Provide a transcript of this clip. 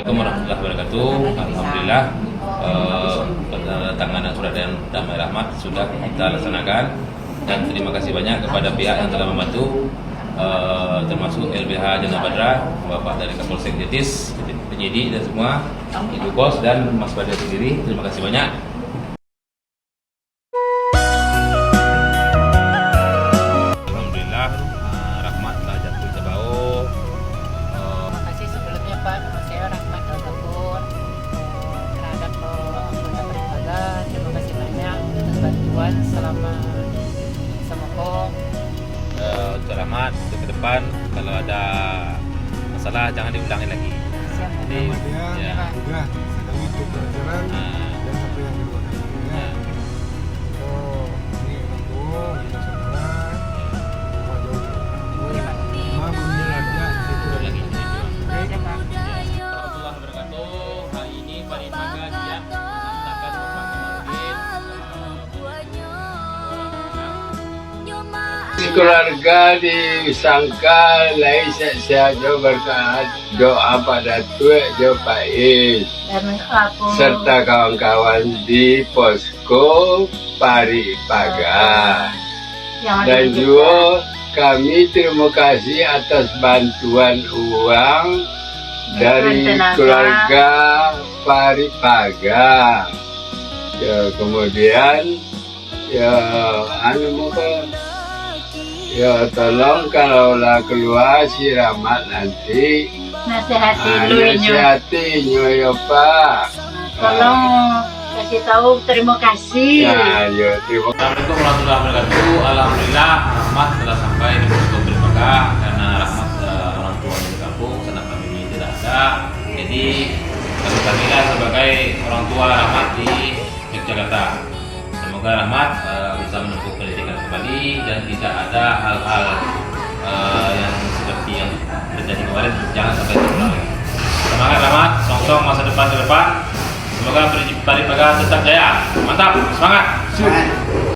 Assalamualaikum warahmatullahi wabarakatuh. Alhamdulillah penandatanganan surat dan damai rahmat sudah kita laksanakan, dan terima kasih banyak kepada pihak yang telah membantu, termasuk LBH Jana Badra, Bapak dari Kapolsek Jetis, penyidik dan semua, Ibu Bos dan Mas Badra sendiri. Terima kasih banyak. Alhamdulillah rahmat telah jatuh ke bawah. Terima kasih sebelumnya Pak, nama saya Rahmat Al-Ghafur terhadap anggota Beribaga. Terima kasih banyak atas bantuan selama Semoko. Untuk rahmat untuk ke depan, kalau ada masalah jangan diulangi lagi. Siap. Jadi Ya, udah sedang itu pelajaran dan sampai yang kedua kalinya. Oh, ini kampung kita saudara. Rumah jauh. Rumah belum jalan ya, itu lagi. Siap, Pak. Warahmatullahi wabarakatuh. Hari ini Beribaga dia mengatakan keluarga disangka lain saja berkat doa pada tuan Jo Faiz Dan aku serta kawan-kawan di posko Paripaga, yang ada dan di juga kami terima kasih atas bantuan uang dari tenaga. keluarga Paripaga. Ya, kemudian ya ya tolong kalaulah keluar si Rahmat nanti nasihati dulu nasihati ya Pak. Tolong kasih tahu terima kasih. Ya, ya terima kasih. Assalamualaikum warahmatullahi wabarakatuh. Alhamdulillah rahmat telah sampai di posko Beribaga, karena rahmat orang tua di kampung, sanak kami tidak ada. Jadi kami sebagai orang tua rahmat di Yogyakarta. Semoga rahmat bisa menempuh pendidikan kembali dan tidak ada hal-hal yang seperti yang terjadi kemarin jangan sampai terulang. Semangat rahmat, song-song masa depan ke depan. Semoga Beribaga tetap jaya. Mantap, semangat.